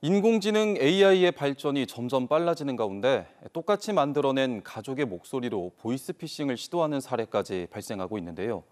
인공지능 AI의 발전이 점점 빨라지는 가운데 똑같이 만들어낸 가족의 목소리로 보이스피싱을 시도하는 사례까지 발생하고 있는데요.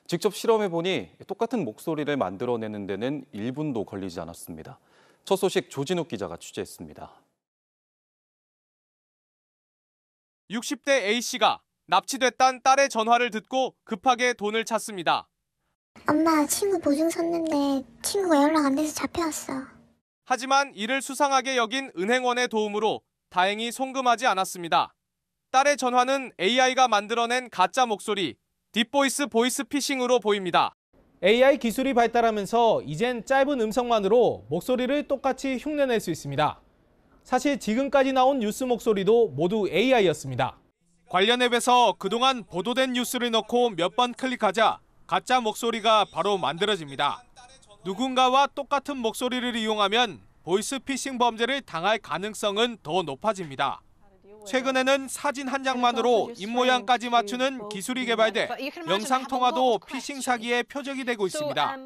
직접 실험해보니 똑같은 목소리를 만들어내는 데는 1분도 걸리지 않았습니다. 첫 소식 조진욱 기자가 취재했습니다. 60대 A씨가 납치됐다는 딸의 전화를 듣고 급하게 돈을 찾습니다. 엄마, 친구 보증 섰는데 친구가 연락 안 돼서 잡혀왔어. 하지만 이를 수상하게 여긴 은행원의 도움으로 다행히 송금하지 않았습니다. 딸의 전화는 AI가 만들어낸 가짜 목소리, 딥보이스 보이스피싱으로 보입니다. AI 기술이 발달하면서 이젠 짧은 음성만으로 목소리를 똑같이 흉내낼 수 있습니다. 사실 지금까지 나온 뉴스 목소리도 모두 AI였습니다. 관련 앱에서 그동안 보도된 뉴스를 넣고 몇 번 클릭하자 가짜 목소리가 바로 만들어집니다. 누군가와 똑같은 목소리를 이용하면 보이스피싱 범죄를 당할 가능성은 더 높아집니다. 최근에는 사진 한 장만으로 입모양까지 맞추는 기술이 개발돼 영상통화도 피싱 사기의 표적이 되고 있습니다.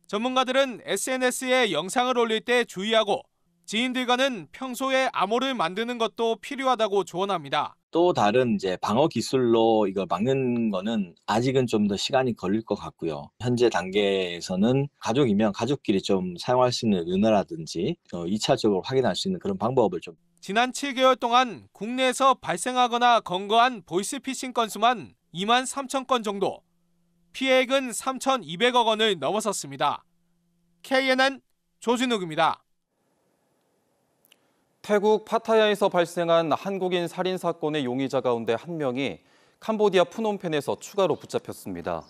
전문가들은 SNS에 영상을 올릴 때 주의하고 지인들과는 평소에 암호를 만드는 것도 필요하다고 조언합니다. 또 다른 방어 기술로 이걸 막는 거는 아직은 좀 더 시간이 걸릴 것 같고요. 현재 단계에서는 가족이면 가족끼리 좀 사용할 수 있는 은어라든지 2차적으로 확인할 수 있는 그런 방법을 좀. 지난 7개월 동안 국내에서 발생하거나 검거한 보이스피싱 건수만 2만 3천 건 정도, 피해액은 3,200억 원을 넘어섰습니다. KNN 조진욱입니다. 태국 파타야에서 발생한 한국인 살인 사건의 용의자 가운데 한 명이 캄보디아 프놈펜에서 추가로 붙잡혔습니다.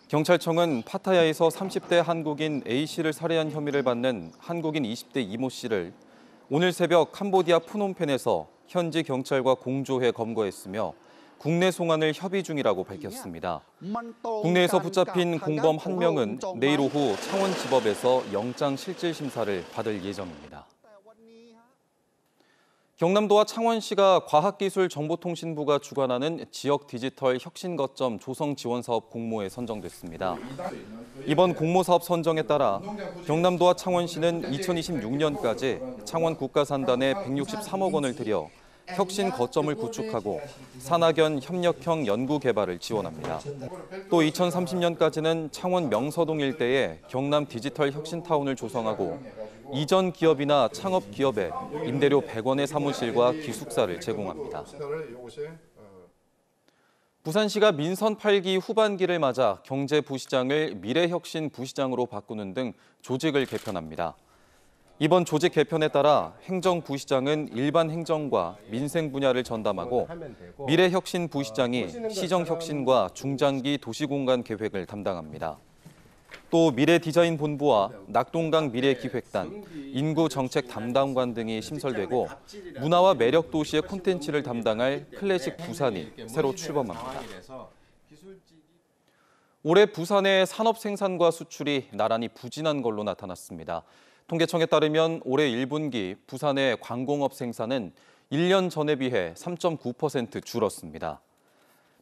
경찰청은 파타야에서 30대 한국인 A씨를 살해한 혐의를 받는 한국인 20대 이모 씨를 오늘 새벽 캄보디아 프놈펜에서 현지 경찰과 공조해 검거했으며 국내 송환을 협의 중이라고 밝혔습니다. 국내에서 붙잡힌 공범 한 명은 내일 오후 창원지법에서 영장실질심사를 받을 예정입니다. 경남도와 창원시가 과학기술정보통신부가 주관하는 지역 디지털 혁신 거점 조성 지원 사업 공모에 선정됐습니다. 이번 공모 사업 선정에 따라 경남도와 창원시는 2026년까지 창원 국가산단에 163억 원을 들여 혁신 거점을 구축하고 산학연 협력형 연구 개발을 지원합니다. 또 2030년까지는 창원 명서동 일대에 경남 디지털 혁신타운을 조성하고 이전 기업이나 창업 기업에 임대료 100원의 사무실과 기숙사를 제공합니다. 부산시가 민선 8기 후반기를 맞아 경제부시장을 미래혁신부시장으로 바꾸는 등 조직을 개편합니다. 이번 조직 개편에 따라 행정부시장은 일반 행정과 민생 분야를 전담하고 미래혁신부시장이 시정혁신과 중장기 도시공간 계획을 담당합니다. 또 미래디자인본부와 낙동강 미래기획단, 인구정책 담당관 등이 신설되고 문화와 매력도시의 콘텐츠를 담당할 클래식 부산이 새로 출범합니다. 올해 부산의 산업 생산과 수출이 나란히 부진한 걸로 나타났습니다. 통계청에 따르면 올해 1분기 부산의 관공업 생산은 1년 전에 비해 3.9% 줄었습니다.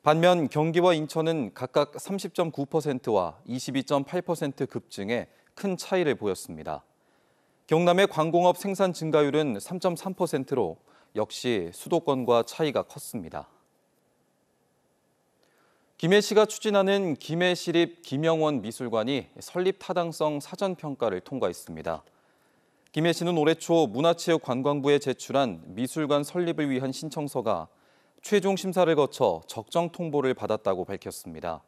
반면 경기와 인천은 각각 30.9%와 22.8% 급증해 큰 차이를 보였습니다. 경남의 관공업 생산 증가율은 3.3%로 역시 수도권과 차이가 컸습니다. 김해시가 추진하는 김해시립 김영원 미술관이 설립 타당성 사전평가를 통과했습니다. 김해시는 올해 초 문화체육관광부에 제출한 미술관 설립을 위한 신청서가 최종 심사를 거쳐 적정 통보를 받았다고 밝혔습니다.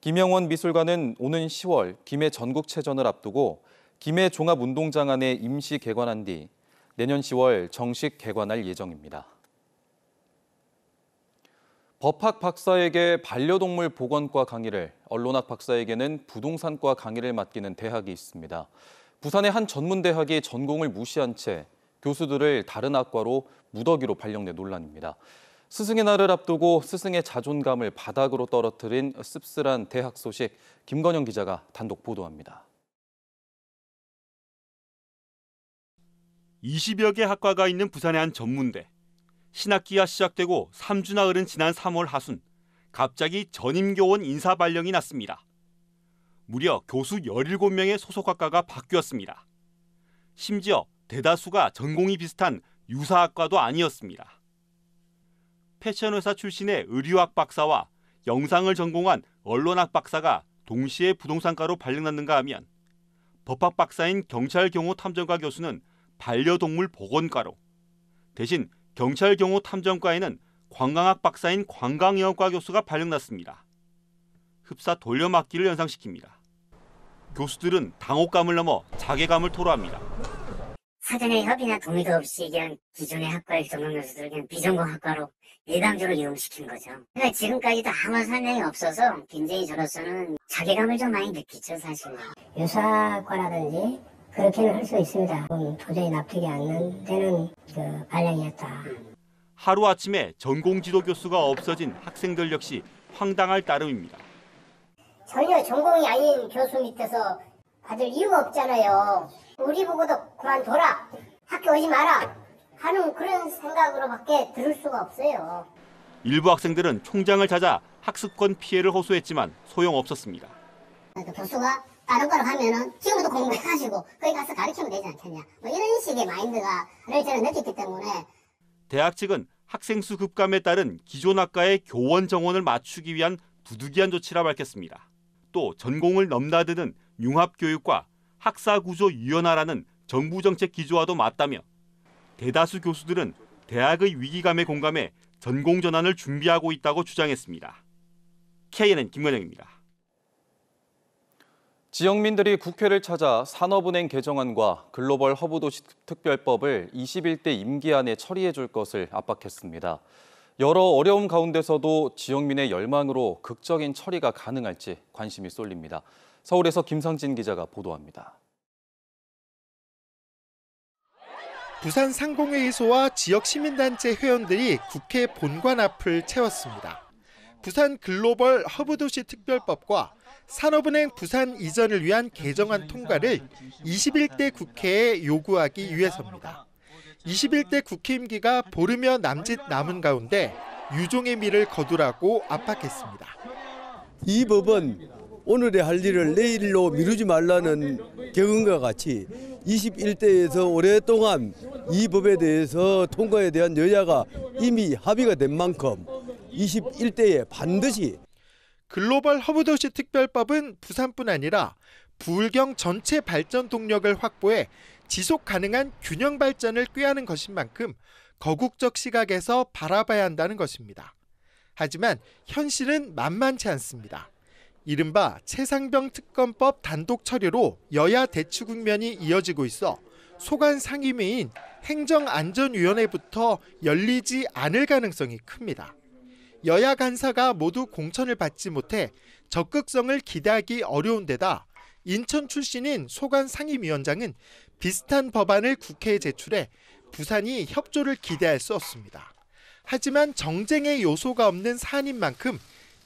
김영원 미술관은 오는 10월 김해 전국체전을 앞두고 김해 종합운동장 안에 임시 개관한 뒤 내년 10월 정식 개관할 예정입니다. 법학 박사에게 반려동물 보건과 강의를, 언론학 박사에게는 부동산과 강의를 맡기는 대학이 있습니다. 부산의 한 전문대학이 전공을 무시한 채 교수들을 다른 학과로 무더기로 발령내 논란입니다. 스승의 날을 앞두고 스승의 자존감을 바닥으로 떨어뜨린 씁쓸한 대학 소식, 김건영 기자가 단독 보도합니다. 20여 개 학과가 있는 부산의 한 전문대. 신학기가 시작되고 3주나 흐른 지난 3월 하순, 갑자기 전임 교원 인사 발령이 났습니다. 무려 교수 17명의 소속 학과가 바뀌었습니다. 심지어 대다수가 전공이 비슷한 유사학과도 아니었습니다. 패션회사 출신의 의류학 박사와 영상을 전공한 언론학 박사가 동시에 부동산과로 발령났는가 하면 법학 박사인 경찰경호탐정과 교수는 반려동물 보건과로, 대신 경찰경호탐정과에는 관광학 박사인 관광영어과 교수가 발령났습니다. 흡사 돌려막기를 연상시킵니다. 교수들은 당혹감을 넘어 자괴감을 토로합니다. 사전에 협의나 동의도 없이 그냥 기존의 학과의 전공 교수들을 그냥 비전공학과로 일방적으로 이용시킨 거죠. 그러니까 지금까지도 아무 설명이 없어서 굉장히 저로서는 자괴감을 좀 많이 느끼죠, 사실. 유사과라든지 그렇게는 할 수 있습니다. 도저히 납득이 안 되는 발령이었다. 하루아침에 전공지도 교수가 없어진 학생들 역시 황당할 따름입니다. 전혀 전공이 아닌 교수 밑에서 받을 이유가 없잖아요. 우리 보고도 그만둬라, 학교 오지 마라 하는 그런 생각으로밖에 들을 수가 없어요. 일부 학생들은 총장을 찾아 학습권 피해를 호소했지만 소용없었습니다. 교수가 다른 걸 하면은 지금도 공부해가지고 거기 가서 가르치면 되지 않겠냐, 뭐 이런 식의 마인드가 저는 느꼈기 때문에 대학 측은 학생 수 급감에 따른 기존 학과의 교원 정원을 맞추기 위한 부득이한 조치라 밝혔습니다. 또 전공을 넘나드는 융합교육과 학사구조 유연화라는 정부 정책 기조와도 맞다며 대다수 교수들은 대학의 위기감에 공감해 전공 전환을 준비하고 있다고 주장했습니다. KNN 김건영입니다. 지역민들이 국회를 찾아 산업은행 개정안과 글로벌 허브도시 특별법을 21대 임기 안에 처리해 줄 것을 압박했습니다. 여러 어려움 가운데서도 지역민의 열망으로 극적인 처리가 가능할지 관심이 쏠립니다. 서울에서 김상진 기자가 보도합니다. 부산 상공회의소와 지역 시민단체 회원들이 국회 본관 앞을 채웠습니다. 부산 글로벌 허브도시 특별법과 산업은행 부산 이전을 위한 개정안 통과를 21대 국회에 요구하기 위해서입니다. 21대 국회 임기가 보름여 남짓 남은 가운데 유종의 미를 거두라고 압박했습니다. 이 법은 오늘의 할 일을 내일로 미루지 말라는 격언과 같이 21대에서 오랫동안 이 법에 대해서 통과에 대한 여야가 이미 합의가 된 만큼 21대에 반드시 글로벌 허브도시 특별법은 부산뿐 아니라 부울경 전체 발전 동력을 확보해 지속 가능한 균형 발전을 꾀하는 것인 만큼 거국적 시각에서 바라봐야 한다는 것입니다. 하지만 현실은 만만치 않습니다. 이른바 최상병 특검법 단독 처리로 여야 대치 국면이 이어지고 있어 소관 상임위인 행정안전위원회부터 열리지 않을 가능성이 큽니다. 여야 간사가 모두 공천을 받지 못해 적극성을 기대하기 어려운 데다 인천 출신인 소관 상임위원장은 비슷한 법안을 국회에 제출해 부산이 협조를 기대할 수 없습니다. 하지만 정쟁의 요소가 없는 사안인 만큼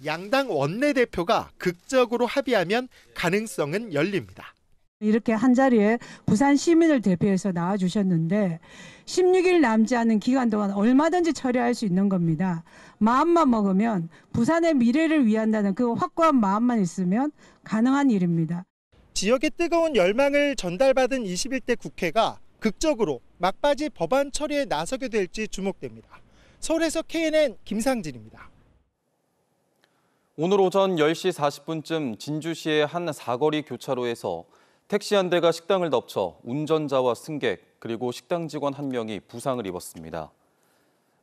양당 원내대표가 극적으로 합의하면 가능성은 열립니다. 이렇게 한자리에 부산 시민을 대표해서 나와주셨는데 16일 남지 않은 기간 동안 얼마든지 처리할 수 있는 겁니다. 마음만 먹으면 부산의 미래를 위한다는 그 확고한 마음만 있으면 가능한 일입니다. 지역의 뜨거운 열망을 전달받은 21대 국회가 극적으로 막바지 법안 처리에 나서게 될지 주목됩니다. 서울에서 KNN 김상진입니다. 오늘 오전 10시 40분쯤 진주시의 한 사거리 교차로에서 택시 한 대가 식당을 덮쳐 운전자와 승객 그리고 식당 직원 1명이 부상을 입었습니다.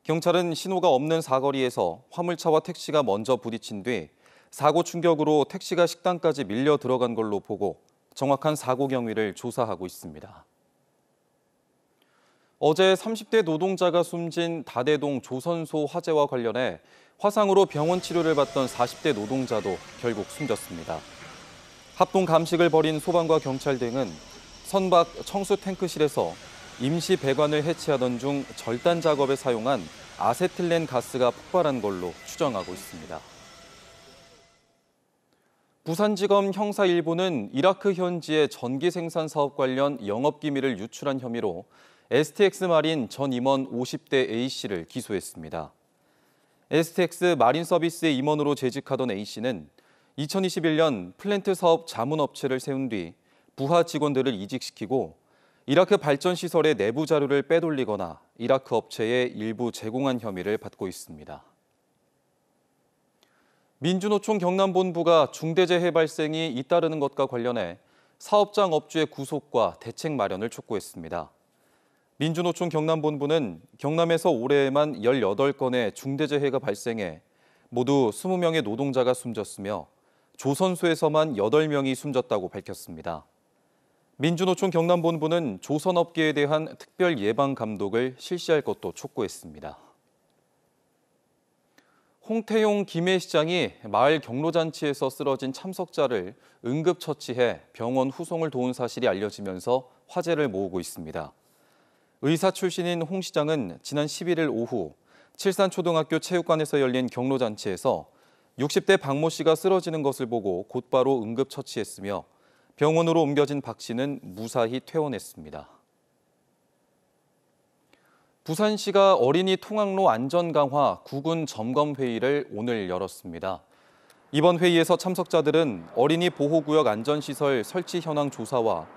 경찰은 신호가 없는 사거리에서 화물차와 택시가 먼저 부딪힌 뒤 사고 충격으로 택시가 식당까지 밀려 들어간 걸로 보고 정확한 사고 경위를 조사하고 있습니다. 어제 30대 노동자가 숨진 다대동 조선소 화재와 관련해 화상으로 병원 치료를 받던 40대 노동자도 결국 숨졌습니다. 합동 감식을 벌인 소방과 경찰 등은 선박 청수 탱크실에서 임시 배관을 해체하던 중 절단 작업에 사용한 아세틸렌 가스가 폭발한 걸로 추정하고 있습니다. 부산지검 형사 1부는 이라크 현지의 전기 생산 사업 관련 영업기밀을 유출한 혐의로 STX 마린 전 임원 50대 A씨를 기소했습니다. STX 마린 서비스의 임원으로 재직하던 A씨는 2021년 플랜트 사업 자문업체를 세운 뒤 부하 직원들을 이직시키고 이라크 발전시설의 내부 자료를 빼돌리거나 이라크 업체에 일부 제공한 혐의를 받고 있습니다. 민주노총 경남본부가 중대재해 발생이 잇따르는 것과 관련해 사업장 업주의 구속과 대책 마련을 촉구했습니다. 민주노총 경남본부는 경남에서 올해에만 18건의 중대재해가 발생해 모두 20명의 노동자가 숨졌으며 조선소에서만 8명이 숨졌다고 밝혔습니다. 민주노총 경남본부는 조선업계에 대한 특별 예방 감독을 실시할 것도 촉구했습니다. 홍태용 김해시장이 마을 경로잔치에서 쓰러진 참석자를 응급처치해 병원 후송을 도운 사실이 알려지면서 화제를 모으고 있습니다. 의사 출신인 홍 시장은 지난 11일 오후 칠산초등학교 체육관에서 열린 경로잔치에서 60대 박모 씨가 쓰러지는 것을 보고 곧바로 응급처치했으며 병원으로 옮겨진 박 씨는 무사히 퇴원했습니다. 부산시가 어린이 통학로 안전 강화 구군 점검 회의를 오늘 열었습니다. 이번 회의에서 참석자들은 어린이 보호구역 안전시설 설치 현황 조사와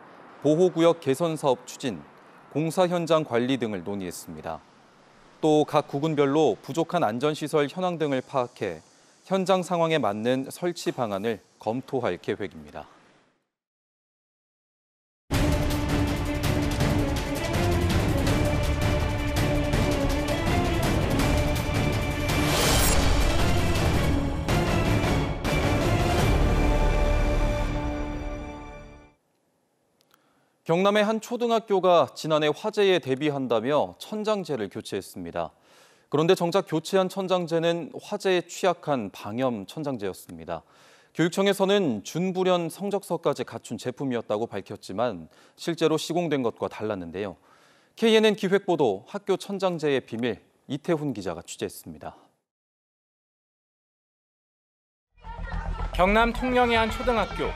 보호구역 개선 사업 추진, 공사 현장 관리 등을 논의했습니다. 또 각 구군별로 부족한 안전시설 현황 등을 파악해 현장 상황에 맞는 설치 방안을 검토할 계획입니다. 경남의 한 초등학교가 지난해 화재에 대비한다며 천장재를 교체했습니다. 그런데 정작 교체한 천장재는 화재에 취약한 방염 천장재였습니다. 교육청에서는 준불연 성적서까지 갖춘 제품이었다고 밝혔지만 실제로 시공된 것과 달랐는데요. KNN 기획보도 학교 천장재의 비밀, 이태훈 기자가 취재했습니다. 경남 통영의 한 초등학교.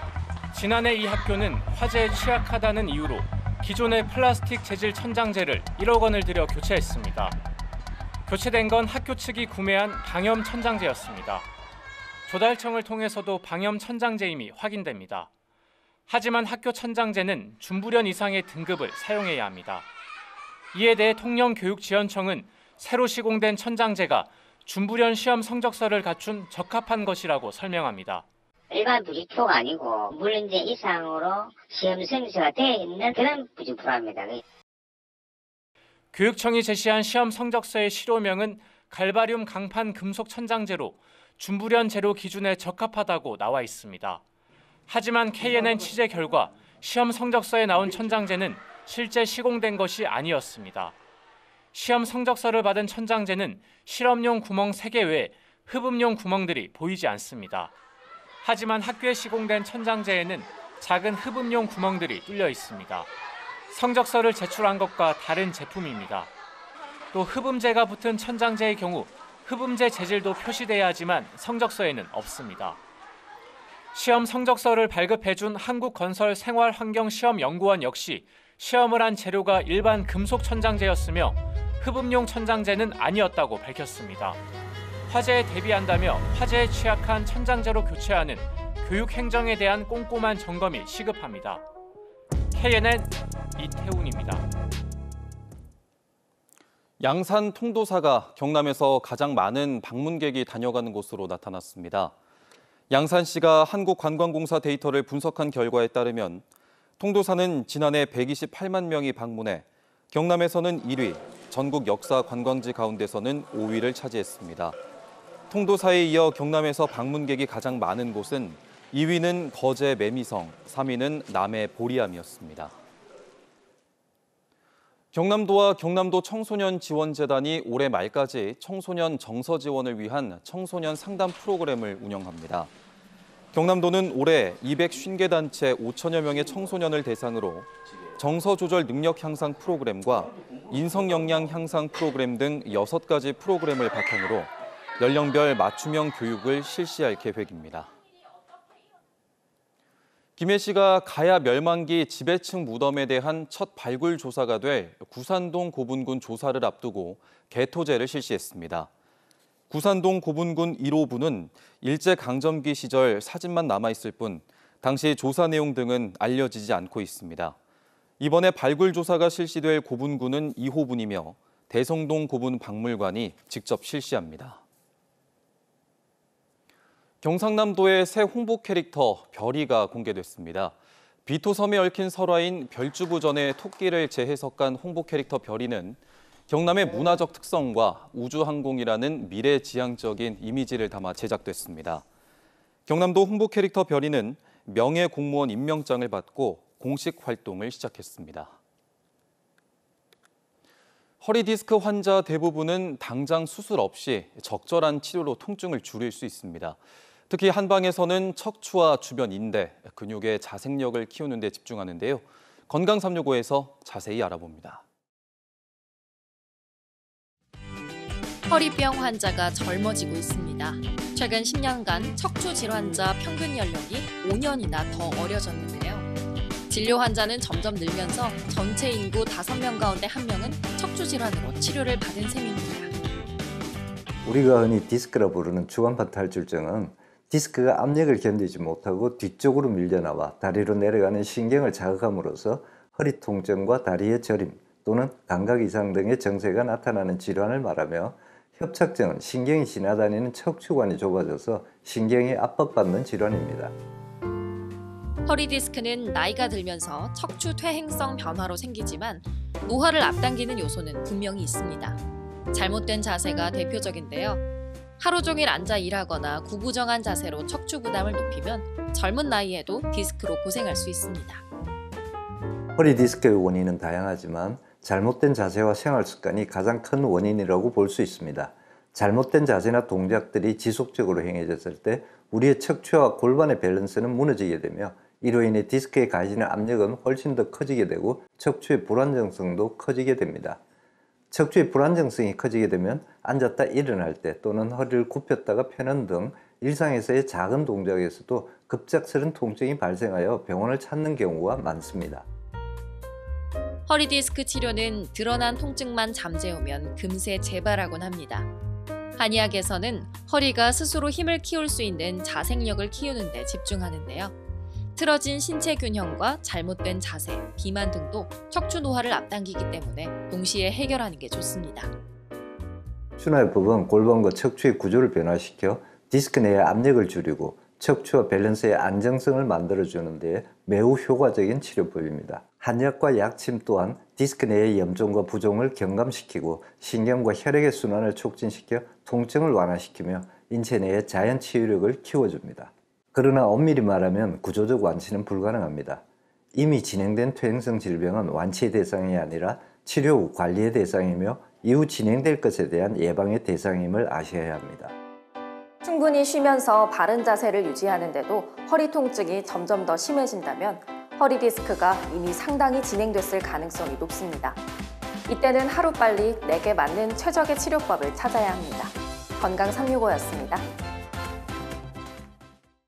지난해 이 학교는 화재에 취약하다는 이유로 기존의 플라스틱 재질 천장재를 1억 원을 들여 교체했습니다. 교체된 건 학교 측이 구매한 방염 천장재였습니다. 조달청을 통해서도 방염 천장재임이 확인됩니다. 하지만 학교 천장재는 준불연 이상의 등급을 사용해야 합니다. 이에 대해 통영교육지원청은 새로 시공된 천장재가 준불연 시험 성적서를 갖춘 적합한 것이라고 설명합니다. 일반 부직포가 아니고 물린제 이상으로 시험 성적서가 되어 있는 그런 부직포랍니다. 교육청이 제시한 시험 성적서의 실효명은 갈바륨 강판 금속 천장재로 준불연 재료 기준에 적합하다고 나와 있습니다. 하지만 KNN 취재 결과 시험 성적서에 나온 천장재는 실제 시공된 것이 아니었습니다. 시험 성적서를 받은 천장재는 실험용 구멍 3개 외에 흡음용 구멍들이 보이지 않습니다. 하지만 학교에 시공된 천장재에는 작은 흡음용 구멍들이 뚫려 있습니다. 성적서를 제출한 것과 다른 제품입니다. 또 흡음재가 붙은 천장재의 경우 흡음재 재질도 표시돼야 하지만 성적서에는 없습니다. 시험 성적서를 발급해준 한국건설생활환경시험연구원 역시 시험을 한 재료가 일반 금속 천장재였으며 흡음용 천장재는 아니었다고 밝혔습니다. 화재에 대비한다며 화재에 취약한 천장재로 교체하는 교육 행정에 대한 꼼꼼한 점검이 시급합니다. KNN 이태훈입니다. 양산 통도사가 경남에서 가장 많은 방문객이 다녀가는 곳으로 나타났습니다. 양산시가 한국관광공사 데이터를 분석한 결과에 따르면 통도사는 지난해 128만 명이 방문해 경남에서는 1위, 전국 역사 관광지 가운데서는 5위를 차지했습니다. 통도사에 이어 경남에서 방문객이 가장 많은 곳은 2위는 거제 매미성, 3위는 남해 보리암이었습니다. 경남도와 경남도 청소년지원재단이 올해 말까지 청소년 정서 지원을 위한 청소년 상담 프로그램을 운영합니다. 경남도는 올해 250개 단체 5천여 명의 청소년을 대상으로 정서 조절 능력 향상 프로그램과 인성 역량 향상 프로그램 등 6가지 프로그램을 바탕으로 연령별 맞춤형 교육을 실시할 계획입니다. 김해시가 가야 멸망기 지배층 무덤에 대한 첫 발굴 조사가 될 구산동 고분군 조사를 앞두고 개토제를 실시했습니다. 구산동 고분군 1호부는 일제강점기 시절 사진만 남아있을 뿐 당시 조사 내용 등은 알려지지 않고 있습니다. 이번에 발굴 조사가 실시될 고분군은 2호분이며 대성동 고분 박물관이 직접 실시합니다. 경상남도의 새 홍보 캐릭터 별이가 공개됐습니다. 비토섬에 얽힌 설화인 별주부전의 토끼를 재해석한 홍보 캐릭터 별이는 경남의 문화적 특성과 우주항공이라는 미래지향적인 이미지를 담아 제작됐습니다. 경남도 홍보 캐릭터 별이는 명예공무원 임명장을 받고 공식 활동을 시작했습니다. 허리 디스크 환자 대부분은 당장 수술 없이 적절한 치료로 통증을 줄일 수 있습니다. 특히 한방에서는 척추와 주변 인대, 근육의 자생력을 키우는 데 집중하는데요. 건강365에서 자세히 알아봅니다. 허리병 환자가 젊어지고 있습니다. 최근 10년간 척추 질환자 평균 연령이 5년이나 더 어려졌는데요. 진료 환자는 점점 늘면서 전체 인구 5명 가운데 1명은 척추 질환으로 치료를 받은 셈입니다. 우리가 흔히 디스크라 부르는 주간판 탈출증은 디스크가 압력을 견디지 못하고 뒤쪽으로 밀려나와 다리로 내려가는 신경을 자극함으로써 허리 통증과 다리의 저림 또는 감각 이상 등의 증세가 나타나는 질환을 말하며, 협착증은 신경이 지나다니는 척추관이 좁아져서 신경이 압박받는 질환입니다. 허리 디스크는 나이가 들면서 척추 퇴행성 변화로 생기지만 노화를 앞당기는 요소는 분명히 있습니다. 잘못된 자세가 대표적인데요. 하루 종일 앉아 일하거나 구부정한 자세로 척추 부담을 높이면 젊은 나이에도 디스크로 고생할 수 있습니다. 허리 디스크의 원인은 다양하지만 잘못된 자세와 생활 습관이 가장 큰 원인이라고 볼 수 있습니다. 잘못된 자세나 동작들이 지속적으로 행해졌을 때 우리의 척추와 골반의 밸런스는 무너지게 되며, 이로 인해 디스크에 가해지는 압력은 훨씬 더 커지게 되고 척추의 불안정성도 커지게 됩니다. 척추의 불안정성이 커지게 되면 앉았다 일어날 때 또는 허리를 굽혔다가 펴는 등 일상에서의 작은 동작에서도 급작스런 통증이 발생하여 병원을 찾는 경우가 많습니다. 허리 디스크 치료는 드러난 통증만 잠재우면 금세 재발하곤 합니다. 한의학에서는 허리가 스스로 힘을 키울 수 있는 자생력을 키우는 데 집중하는데요. 틀어진 신체 균형과 잘못된 자세, 비만 등도 척추 노화를 앞당기기 때문에 동시에 해결하는 게 좋습니다. 순환요법은 골반과 척추의 구조를 변화시켜 디스크 내의 압력을 줄이고 척추와 밸런스의 안정성을 만들어주는 데 매우 효과적인 치료법입니다. 한약과 약침 또한 디스크 내의 염종과 부종을 경감시키고 신경과 혈액의 순환을 촉진시켜 통증을 완화시키며 인체 내의 자연 치유력을 키워줍니다. 그러나 엄밀히 말하면 구조적 완치는 불가능합니다. 이미 진행된 퇴행성 질병은 완치의 대상이 아니라 치료 후 관리의 대상이며 이후 진행될 것에 대한 예방의 대상임을 아셔야 합니다. 충분히 쉬면서 바른 자세를 유지하는데도 허리 통증이 점점 더 심해진다면 허리 디스크가 이미 상당히 진행됐을 가능성이 높습니다. 이때는 하루빨리 내게 맞는 최적의 치료법을 찾아야 합니다. 건강365였습니다.